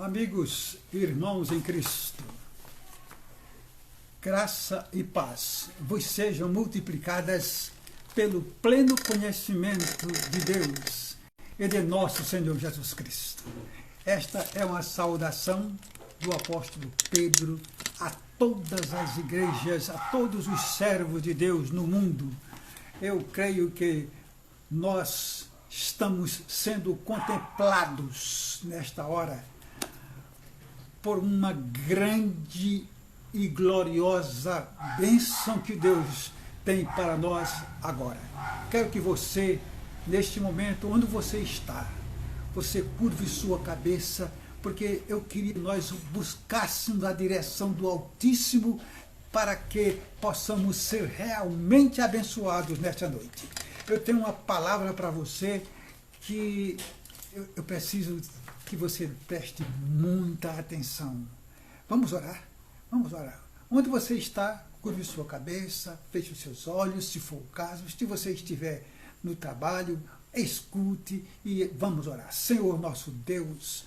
Amigos, irmãos em Cristo, graça e paz vos sejam multiplicadas pelo pleno conhecimento de Deus e de nosso Senhor Jesus Cristo. Esta é uma saudação do apóstolo Pedro a todas as igrejas, a todos os servos de Deus no mundo. Eu creio que nós estamos sendo contemplados nesta hora por uma grande e gloriosa bênção que Deus tem para nós agora. Quero que você, neste momento, onde você está, você curve sua cabeça, porque eu queria que nós buscássemos a direção do Altíssimo para que possamos ser realmente abençoados nesta noite. Eu tenho uma palavra para você que eu preciso que você preste muita atenção. Vamos orar? Vamos orar. Onde você está, curve sua cabeça, feche os seus olhos, se for o caso. Se você estiver no trabalho, escute e vamos orar. Senhor nosso Deus,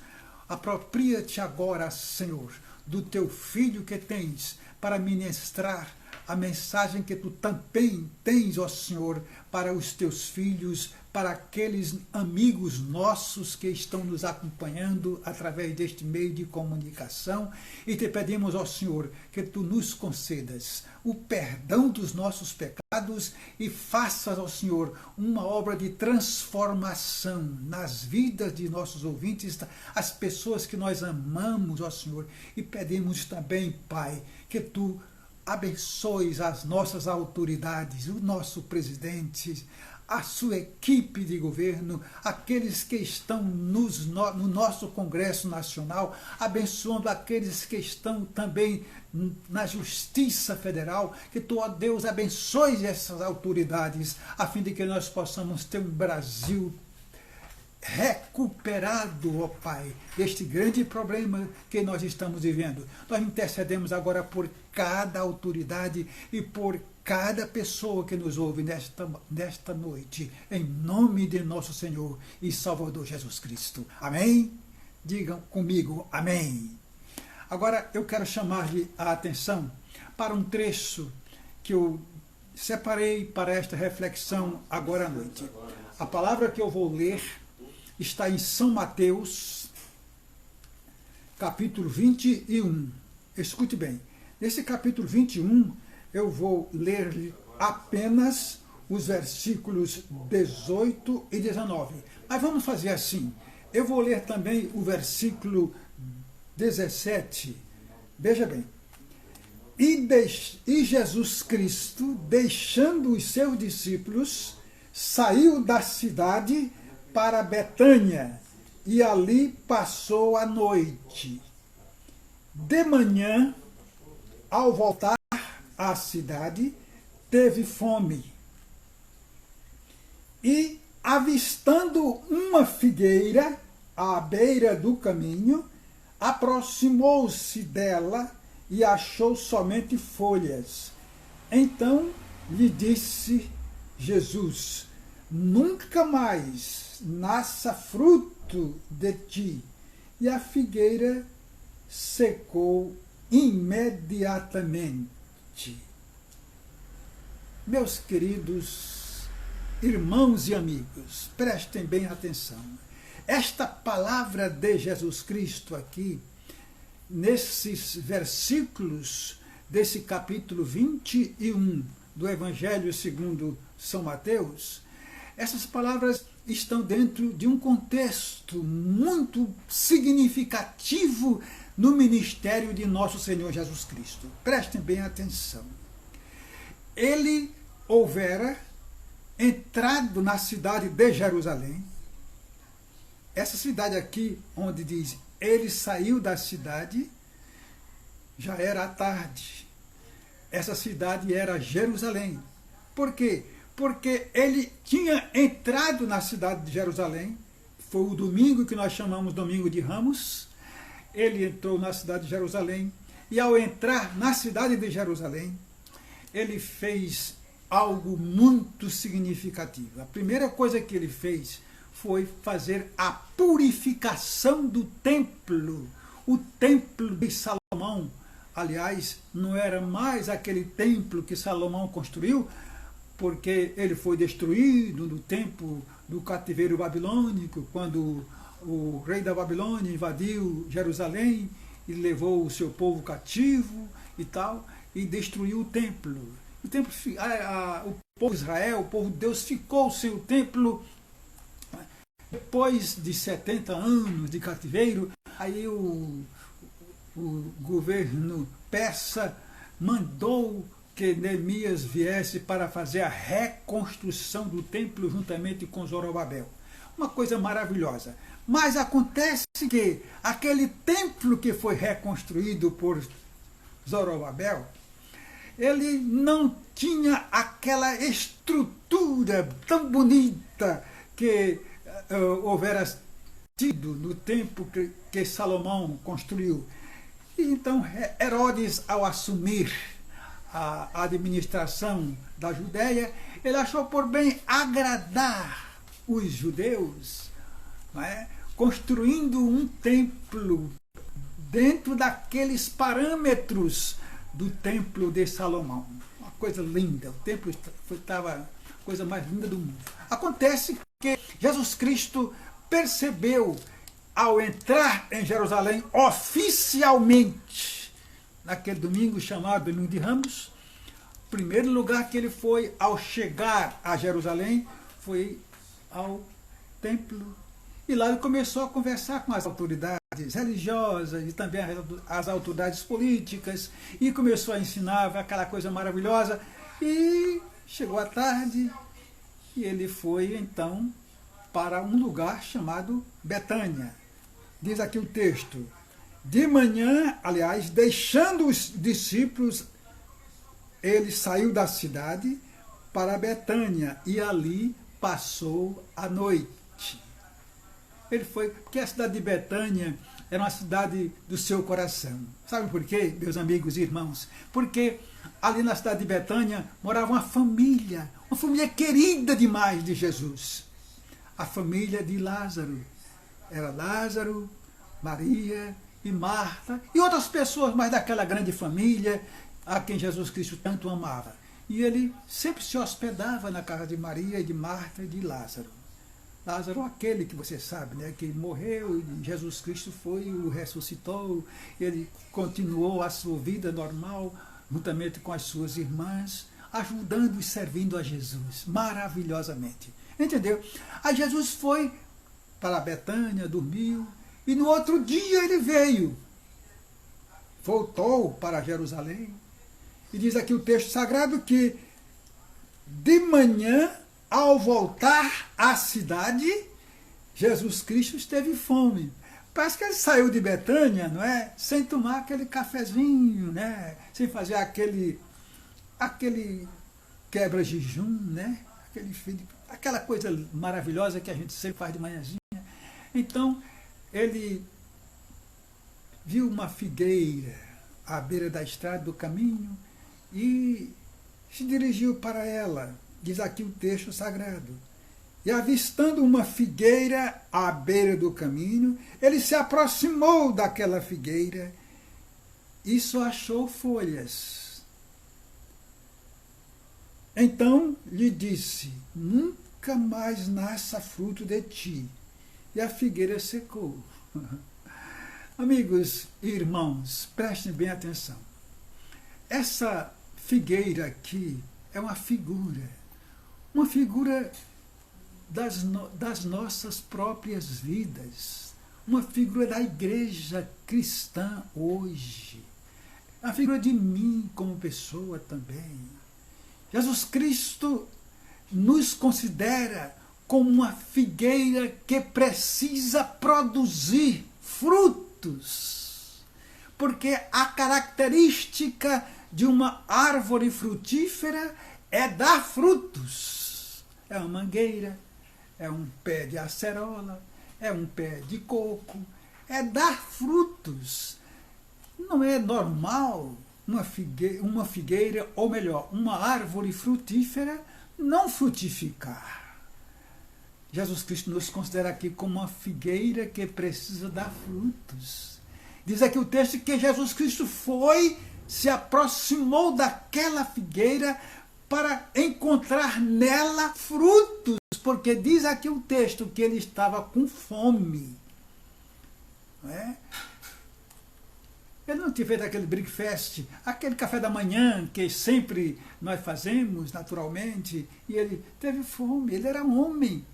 apropria-te agora, Senhor, do teu filho que tens para ministrar a mensagem que tu também tens, ó Senhor, para os teus filhos, para aqueles amigos nossos que estão nos acompanhando através deste meio de comunicação. E te pedimos, ó Senhor, que tu nos concedas o perdão dos nossos pecados e faças, ó Senhor, uma obra de transformação nas vidas de nossos ouvintes, as pessoas que nós amamos, ó Senhor. E pedimos também, Pai, que tu abençoes as nossas autoridades, o nosso presidente, a sua equipe de governo, aqueles que estão no nosso Congresso Nacional, abençoando aqueles que estão também na Justiça Federal, que tu, ó Deus, abençoe essas autoridades, a fim de que nós possamos ter um Brasil recuperado, ó Pai, deste grande problema que nós estamos vivendo. Nós intercedemos agora por cada autoridade e por cada pessoa que nos ouve nesta noite, em nome de nosso Senhor e Salvador Jesus Cristo. Amém? Digam comigo, amém. Agora eu quero chamar-lhe a atenção para um trecho que eu separei para esta reflexão agora à noite. A palavra que eu vou ler está em São Mateus, capítulo 21. Escute bem, nesse capítulo 21, eu vou ler apenas os versículos 18 e 19. Mas vamos fazer assim, eu vou ler também o versículo 17. Veja bem. E Jesus Cristo, deixando os seus discípulos, saiu da cidade para Betânia, e ali passou a noite. De manhã, ao voltar à cidade, teve fome. E, avistando uma figueira à beira do caminho, aproximou-se dela e achou somente folhas. Então lhe disse Jesus: nunca mais nasça fruto de ti. E a figueira secou imediatamente. Meus queridos irmãos e amigos, prestem bem atenção. Esta palavra de Jesus Cristo aqui, nesses versículos desse capítulo 21 do Evangelho segundo São Mateus, essas palavras estão dentro de um contexto muito significativo no ministério de nosso Senhor Jesus Cristo. Prestem bem atenção. Ele houvera entrado na cidade de Jerusalém. Essa cidade aqui, onde diz, ele saiu da cidade, já era à tarde. Essa cidade era Jerusalém. Por quê? Porque ele tinha entrado na cidade de Jerusalém, foi o domingo que nós chamamos Domingo de Ramos. Ele entrou na cidade de Jerusalém, e ao entrar na cidade de Jerusalém, ele fez algo muito significativo. A primeira coisa que ele fez foi fazer a purificação do templo, O templo de Salomão, aliás, não era mais aquele templo que Salomão construiu, porque ele foi destruído no tempo do cativeiro babilônico, quando o rei da Babilônia invadiu Jerusalém e levou o seu povo cativo e tal, e destruiu o templo. O templo, o povo de Israel, o povo de Deus, ficou sem o templo. Depois de 70 anos de cativeiro, aí o governo persa mandou que Neemias viesse para fazer a reconstrução do templo juntamente com Zorobabel. Uma coisa maravilhosa. Mas acontece que aquele templo que foi reconstruído por Zorobabel, ele não tinha aquela estrutura tão bonita que houvera tido no tempo que Salomão construiu. E então Herodes, ao assumir a administração da Judéia, ele achou por bem agradar os judeus, não é? Construindo um templo dentro daqueles parâmetros do templo de Salomão. Uma coisa linda, o templo estava a coisa mais linda do mundo. Acontece que Jesus Cristo percebeu, ao entrar em Jerusalém oficialmente, naquele domingo chamado Domingo de Ramos, o primeiro lugar que ele foi ao chegar a Jerusalém foi ao templo. E lá ele começou a conversar com as autoridades religiosas e também as autoridades políticas, e começou a ensinar aquela coisa maravilhosa. E chegou a tarde e ele foi então para um lugar chamado Betânia. Diz aqui o texto: de manhã, aliás, deixando os discípulos, ele saiu da cidade para Betânia e ali passou a noite. Ele foi, porque a cidade de Betânia era uma cidade do seu coração. Sabe por quê, meus amigos e irmãos? Porque ali na cidade de Betânia morava uma família querida demais de Jesus. A família de Lázaro. Era Lázaro, Maria e Marta e outras pessoas mais daquela grande família a quem Jesus Cristo tanto amava. E ele sempre se hospedava na casa de Maria, de Marta e de Lázaro. Lázaro, aquele que você sabe, né, que morreu e Jesus Cristo foi, o ressuscitou, ele continuou a sua vida normal, juntamente com as suas irmãs, ajudando e servindo a Jesus, maravilhosamente. Entendeu? Aí Jesus foi para Betânia, dormiu, e no outro dia ele veio, voltou para Jerusalém, e diz aqui o texto sagrado que de manhã, ao voltar à cidade, Jesus Cristo esteve fome. Parece que ele saiu de Betânia, não é? Sem tomar aquele cafezinho, né? Sem fazer aquele quebra-jejum, né? Aquela coisa maravilhosa que a gente sempre faz de manhãzinha. Então, ele viu uma figueira à beira da estrada do caminho e se dirigiu para ela. Diz aqui o texto sagrado. E avistando uma figueira à beira do caminho, ele se aproximou daquela figueira e só achou folhas. Então lhe disse: nunca mais nasça fruto de ti. E a figueira secou. Amigos e irmãos, prestem bem atenção. Essa figueira aqui é uma figura das nossas próprias vidas, uma figura da igreja cristã hoje, a figura de mim como pessoa também. Jesus Cristo nos considera como uma figueira que precisa produzir frutos, porque a característica de uma árvore frutífera é dar frutos. É uma mangueira, é um pé de acerola, é um pé de coco, é dar frutos. Não é normal uma figueira, ou melhor, uma árvore frutífera não frutificar. Jesus Cristo nos considera aqui como uma figueira que precisa dar frutos. Diz aqui o texto que Jesus Cristo se aproximou daquela figueira para encontrar nela frutos, porque diz aqui o texto que ele estava com fome. Não é? Ele não tinha feito aquele breakfast, aquele café da manhã que sempre nós fazemos naturalmente, e ele teve fome, ele era homem.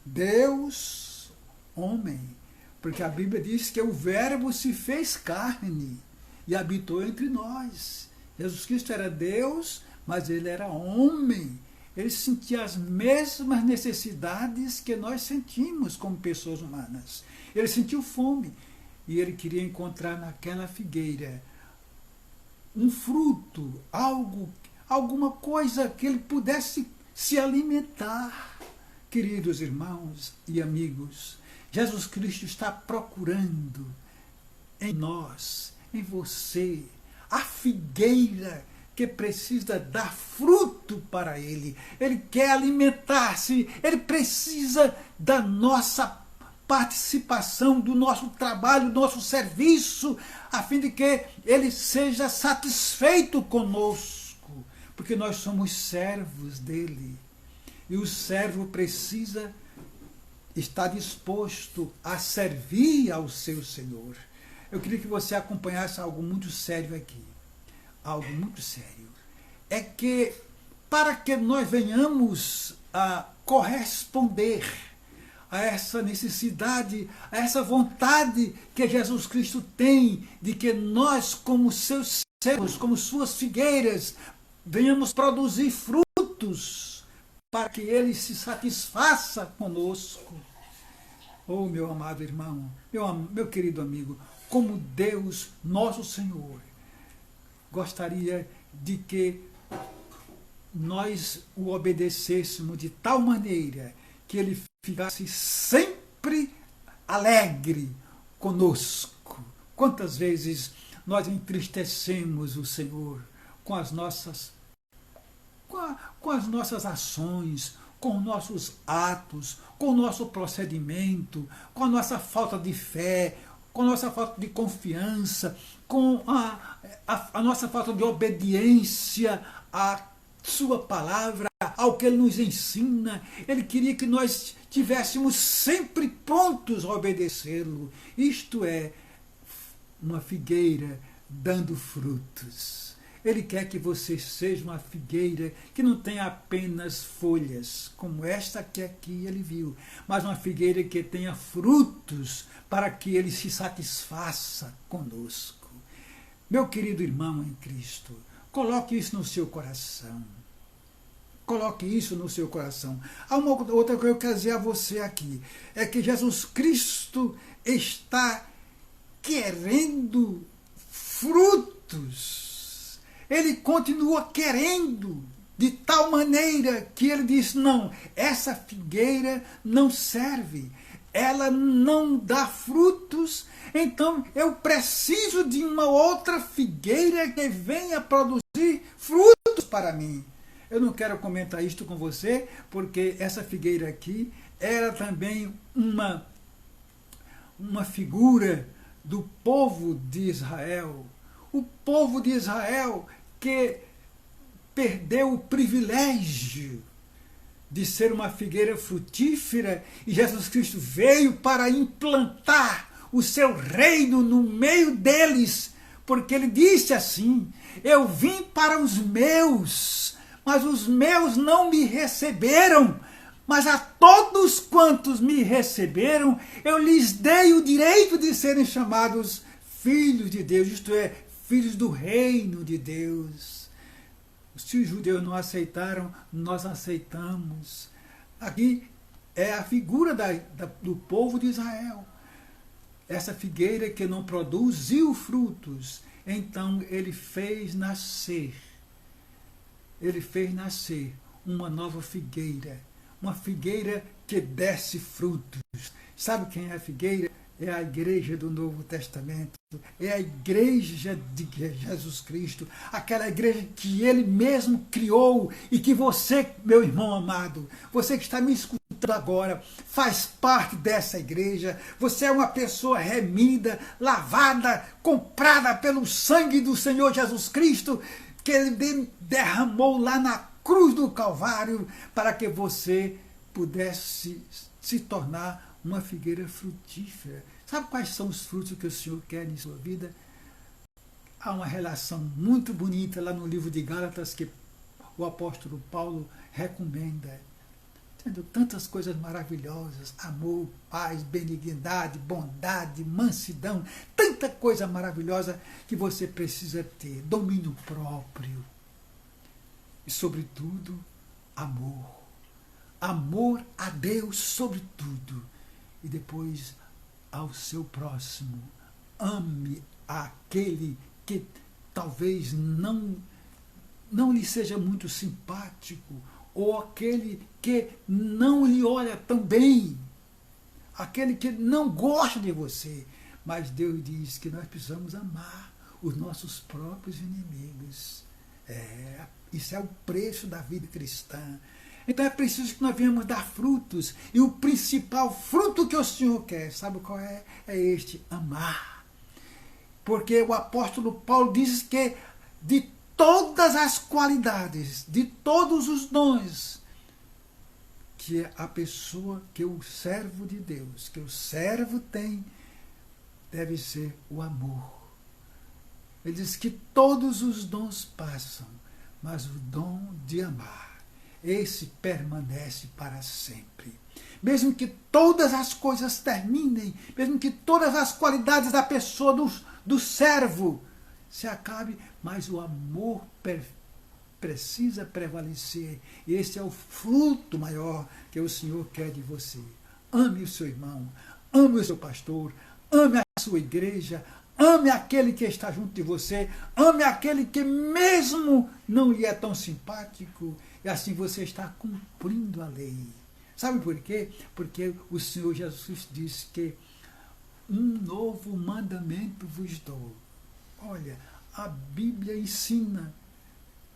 Deus, homem. Porque a Bíblia diz que o Verbo se fez carne e habitou entre nós. Jesus Cristo era Deus, mas ele era homem. Ele sentia as mesmas necessidades que nós sentimos como pessoas humanas. Ele sentiu fome e ele queria encontrar naquela figueira um fruto, alguma coisa que ele pudesse se alimentar. Queridos irmãos e amigos, Jesus Cristo está procurando em nós, em você, a figueira que precisa dar fruto para ele. Ele quer alimentar-se, ele precisa da nossa participação, do nosso trabalho, do nosso serviço, a fim de que ele seja satisfeito conosco, porque nós somos servos dele. E o servo precisa estar disposto a servir ao seu Senhor. Eu queria que você acompanhasse algo muito sério aqui. Algo muito sério. É que para que nós venhamos a corresponder a essa necessidade, a essa vontade que Jesus Cristo tem de que nós, como seus servos, como suas figueiras, venhamos produzir frutos para que ele se satisfaça conosco. Oh, meu amado irmão, meu querido amigo, como Deus, nosso Senhor, gostaria de que nós o obedecêssemos de tal maneira que ele ficasse sempre alegre conosco. Quantas vezes nós entristecemos o Senhor com as nossas ações, com os nossos atos, com o nosso procedimento, com a nossa falta de fé, com a nossa falta de confiança, com a nossa falta de obediência à sua palavra, ao que ele nos ensina. Ele queria que nós tivéssemos sempre prontos a obedecê-lo. Isto é, uma figueira dando frutos. Ele quer que você seja uma figueira que não tenha apenas folhas, como esta que aqui ele viu, mas uma figueira que tenha frutos para que ele se satisfaça conosco. Meu querido irmão em Cristo, coloque isso no seu coração. Coloque isso no seu coração. Há uma outra coisa que eu quero dizer a você aqui, é que Jesus Cristo está querendo frutos. Ele continua querendo, de tal maneira que ele diz, não, essa figueira não serve, ela não dá frutos, então eu preciso de uma outra figueira que venha produzir frutos para mim. Eu não quero comentar isto com você, porque essa figueira aqui era também uma figura do povo de Israel. O povo de Israel que perdeu o privilégio de ser uma figueira frutífera, e Jesus Cristo veio para implantar o seu reino no meio deles, porque ele disse assim, eu vim para os meus, mas os meus não me receberam, mas a todos quantos me receberam, eu lhes dei o direito de serem chamados filhos de Deus, isto é, filhos do reino de Deus. Se os judeus não aceitaram, nós aceitamos. Aqui é a figura do povo de Israel. Essa figueira que não produziu frutos, então ele fez nascer uma nova figueira, uma figueira que desse frutos. Sabe quem é a figueira? É a igreja do Novo Testamento, é a igreja de Jesus Cristo, aquela igreja que ele mesmo criou e que você, meu irmão amado, você que está me escutando escutando agora faz parte dessa igreja. Você é uma pessoa remida, lavada, comprada pelo sangue do Senhor Jesus Cristo, que Ele derramou lá na cruz do Calvário para que você pudesse se tornar uma figueira frutífera. Sabe quais são os frutos que o Senhor quer em sua vida? Há uma relação muito bonita lá no livro de Gálatas que o apóstolo Paulo recomenda. Tendo tantas coisas maravilhosas, amor, paz, benignidade, bondade, mansidão, tanta coisa maravilhosa que você precisa ter, domínio próprio e, sobretudo, amor. Amor a Deus sobre tudo e depois ao seu próximo. Ame aquele que talvez não lhe seja muito simpático, ou aquele que não lhe olha tão bem, aquele que não gosta de você. Mas Deus diz que nós precisamos amar os nossos próprios inimigos. Isso é o preço da vida cristã. Então é preciso que nós venhamos dar frutos. E o principal fruto que o Senhor quer, sabe qual é? É este, amar. Porque o apóstolo Paulo diz que de todas as qualidades, de todos os dons, que a pessoa, que o servo de Deus, que o servo tem, deve ser o amor. Ele diz que todos os dons passam, mas o dom de amar, esse permanece para sempre. Mesmo que todas as coisas terminem, mesmo que todas as qualidades da pessoa, do servo, se acabe, mas o amor precisa prevalecer. E esse é o fruto maior que o Senhor quer de você. Ame o seu irmão, ame o seu pastor, ame a sua igreja, ame aquele que está junto de você, ame aquele que mesmo não lhe é tão simpático, e assim você está cumprindo a lei. Sabe por quê? Porque o Senhor Jesus disse que um novo mandamento vos dou. Olha, a Bíblia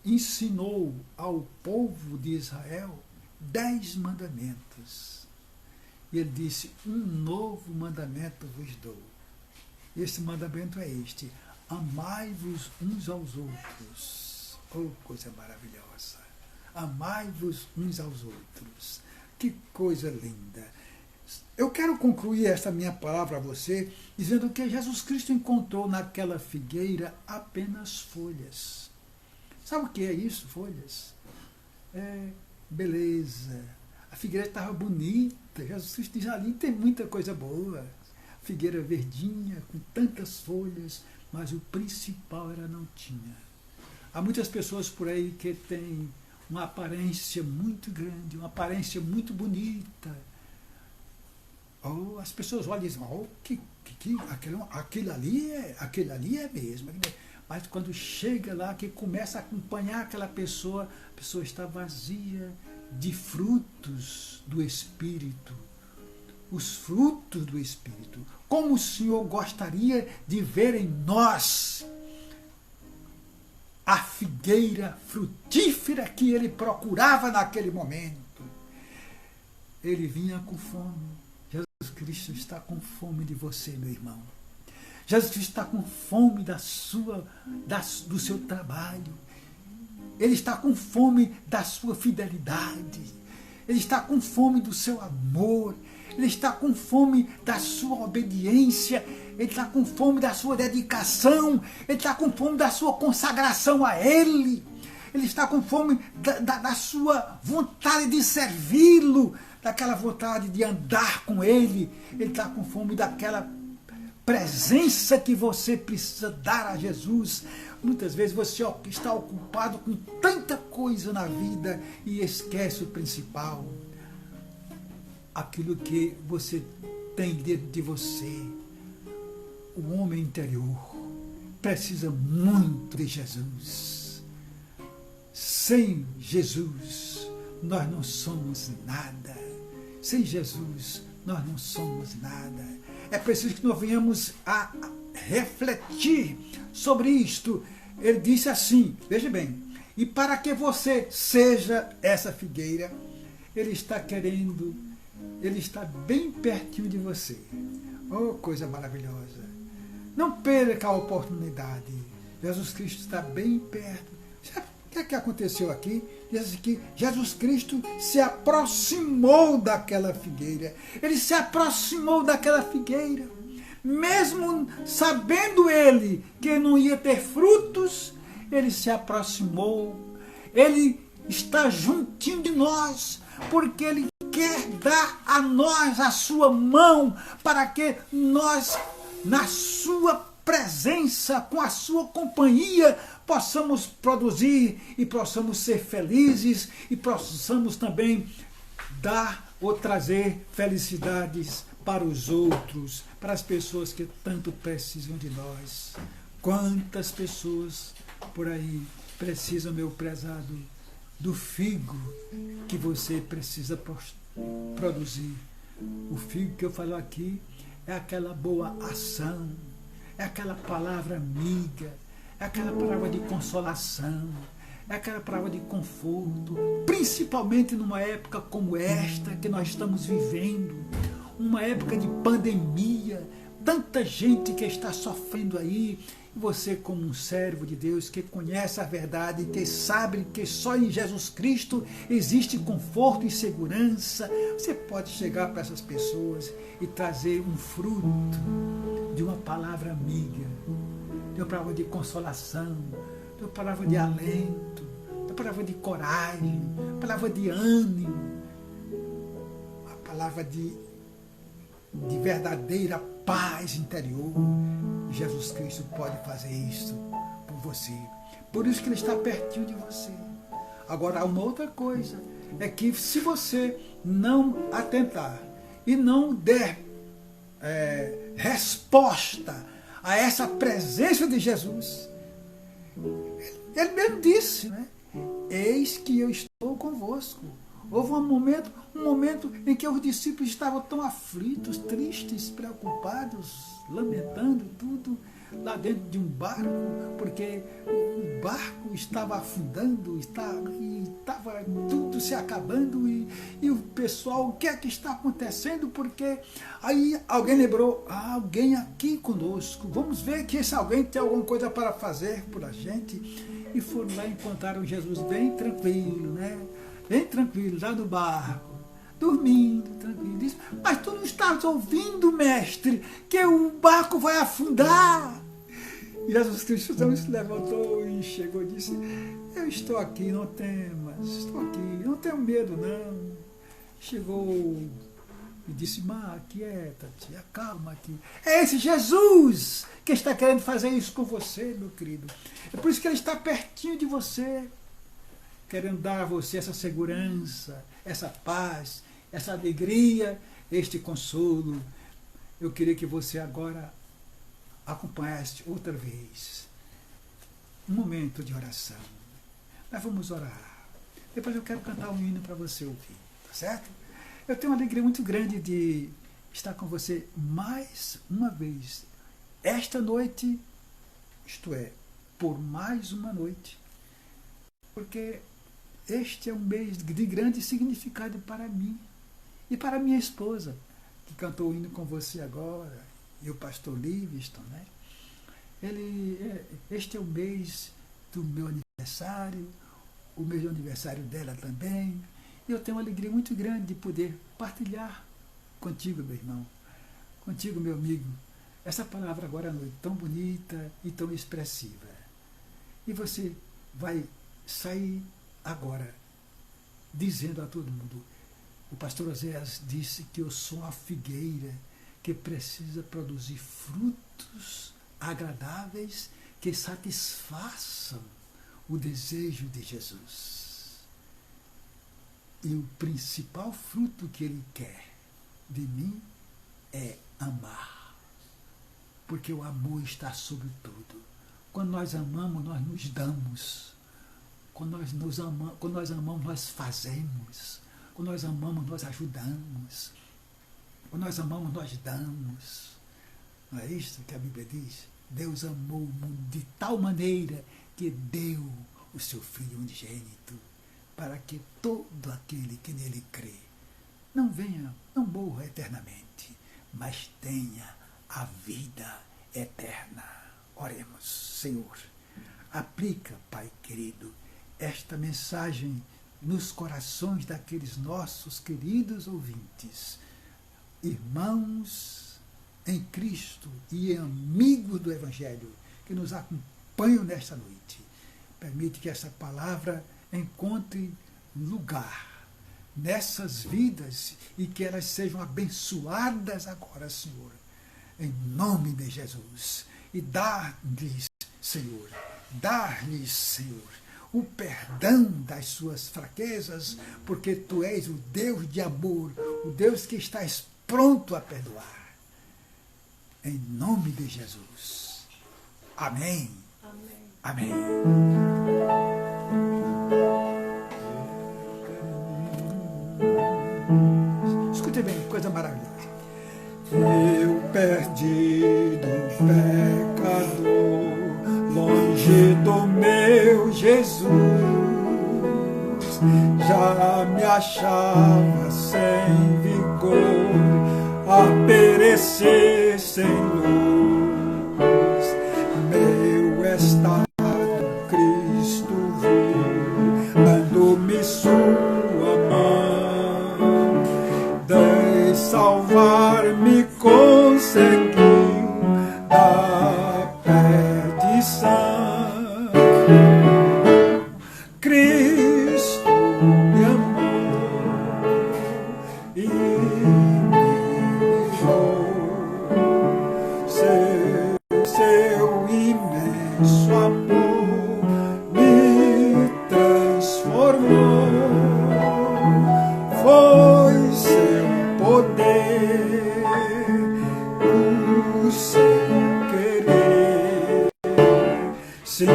ensinou ao povo de Israel 10 mandamentos. E ele disse, um novo mandamento vos dou. Esse mandamento é este, amai-vos uns aos outros. Oh, coisa maravilhosa! Amai-vos uns aos outros. Que coisa linda! Eu quero concluir esta minha palavra a você dizendo que Jesus Cristo encontrou naquela figueira apenas folhas. Sabe o que é isso, folhas? É beleza. A figueira estava bonita. Jesus Cristo diz, ali tem muita coisa boa. Figueira verdinha, com tantas folhas, mas o principal ela não tinha. Há muitas pessoas por aí que têm uma aparência muito grande, uma aparência muito bonita. Oh, as pessoas olham e dizem, oh, aquilo ali é mesmo. Mas quando chega lá, que começa a acompanhar aquela pessoa, a pessoa está vazia de frutos do Espírito. Os frutos do Espírito. Como o Senhor gostaria de ver em nós a figueira frutífera que ele procurava naquele momento. Ele vinha com fome. Jesus Cristo está com fome de você, meu irmão. Jesus Cristo está com fome do seu trabalho. Ele está com fome da sua fidelidade. Ele está com fome do seu amor. Ele está com fome da sua obediência. Ele está com fome da sua dedicação. Ele está com fome da sua consagração a Ele. Ele está com fome da sua vontade de servi-lo, daquela vontade de andar com Ele. Ele está com fome daquela presença que você precisa dar a Jesus. Muitas vezes você está ocupado com tanta coisa na vida e esquece o principal. Aquilo que você tem dentro de você. O homem interior precisa muito de Jesus. Sem Jesus, nós não somos nada. Sem Jesus, nós não somos nada. É preciso que nós venhamos a refletir sobre isto. Ele disse assim, veja bem, e para que você seja essa figueira, ele está querendo Ele está bem pertinho de você. Oh, coisa maravilhosa. Não perca a oportunidade. Jesus Cristo está bem perto. Sabe o que aconteceu aqui? Diz que Jesus Cristo se aproximou daquela figueira. Ele se aproximou daquela figueira. Mesmo sabendo ele que não ia ter frutos, ele se aproximou. Ele está juntinho de nós, porque ele quer dar a nós a sua mão, para que nós, na sua presença, com a sua companhia, possamos produzir e possamos ser felizes e possamos também dar ou trazer felicidades para os outros, para as pessoas que tanto precisam de nós. Quantas pessoas por aí precisam, meu prezado, do figo que você precisa produzir. O figo que eu falo aqui é aquela boa ação, é aquela palavra amiga, é aquela palavra de consolação, é aquela palavra de conforto, principalmente numa época como esta que nós estamos vivendo, uma época de pandemia, tanta gente que está sofrendo aí. Você, como um servo de Deus que conhece a verdade, que sabe que só em Jesus Cristo existe conforto e segurança, você pode chegar para essas pessoas e trazer um fruto de uma palavra amiga, de uma palavra de consolação, de uma palavra de alento, de uma palavra de coragem, uma palavra de ânimo, uma palavra de verdadeira paz interior. Jesus Cristo pode fazer isso por você. Por isso que ele está pertinho de você. Agora, uma outra coisa é que se você não atentar e não der resposta a essa presença de Jesus, ele mesmo disse, né? Eis que eu estou convosco. Houve um momento em que os discípulos estavam tão aflitos, tristes, preocupados, lamentando tudo lá dentro de um barco, porque o barco estava afundando, estava tudo se acabando, e o pessoal, o que é que está acontecendo? Porque aí alguém lembrou, alguém aqui conosco, vamos ver que esse alguém tem alguma coisa para fazer por a gente, e foram lá e encontraram Jesus bem tranquilo, né? Bem tranquilo, lá no barco, dormindo, tranquilo. Disse, mas tu não estás ouvindo, mestre, que o barco vai afundar? E Jesus Cristo então se levantou e chegou e disse, eu estou aqui, não temas, estou aqui, não tenho medo não. Chegou e disse, mas aquieta-te, acalma aqui. É esse Jesus que está querendo fazer isso com você, meu querido. É por isso que ele está pertinho de você, querendo dar a você essa segurança, essa paz, essa alegria, este consolo. Eu queria que você agora acompanhasse outra vez um momento de oração. Nós vamos orar. Depois eu quero cantar um hino para você ouvir, tá certo? Eu tenho uma alegria muito grande de estar com você mais uma vez. Esta noite, isto é, por mais uma noite, porque este é um mês de grande significado para mim e para minha esposa, que cantou o hino com você agora, e o pastor Livingston, né? Este é o mês do meu aniversário, o mês do aniversário dela também, e eu tenho uma alegria muito grande de poder partilhar contigo, meu irmão, contigo, meu amigo, essa palavra agora à noite, tão bonita e tão expressiva. E você vai sair agora dizendo a todo mundo, o pastor Oséias disse que eu sou a figueira que precisa produzir frutos agradáveis que satisfaçam o desejo de Jesus. E o principal fruto que ele quer de mim é amar, porque o amor está sobre tudo. Quando nós amamos, nós nos damos. Quando nós amamos, nós fazemos. Quando nós amamos, nós ajudamos. Quando nós amamos, nós damos. Não é isso que a Bíblia diz? Deus amou o mundo de tal maneira que deu o seu Filho unigênito, para que todo aquele que nele crê não venha, não morra eternamente, mas tenha a vida eterna. Oremos. Senhor, aplica, Pai querido, esta mensagem nos corações daqueles nossos queridos ouvintes, irmãos em Cristo e amigos do Evangelho que nos acompanham nesta noite. Permite que essa palavra encontre lugar nessas vidas e que elas sejam abençoadas agora, Senhor, em nome de Jesus. E dar-lhes, Senhor, o perdão das suas fraquezas, porque Tu és o Deus de amor, o Deus que estás pronto a perdoar. Em nome de Jesus. Amém. Amém. Escute bem, coisa maravilhosa. Eu perdido pecador, longe do meu Jesus, já me achava sem vigor, a perecer sem luz. Meu estado Cristo viu, dando-me sua mão, de salvar-me conseguiu da perdição. Cristo me amou e seu imenso amor me transformou. Foi seu poder, o seu querer. Sim,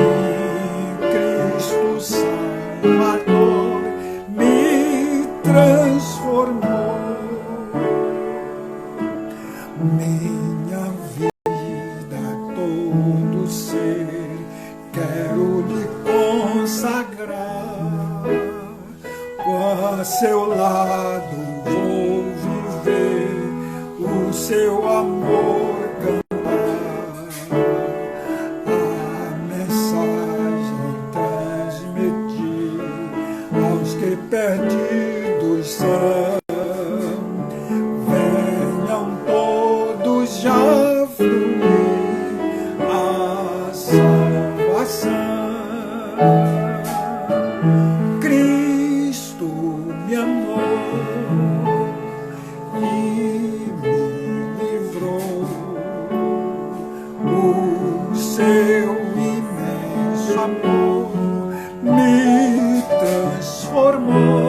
Cristo Salvador me transformou. Minha vida, todo ser, quero lhe consagrar. A seu lado vou viver, o seu amor cantar. A mensagem transmitir aos que perdidos são. Venham todos já fluir a salvação. Cristo me amou e me livrou. O seu imenso amor me transformou.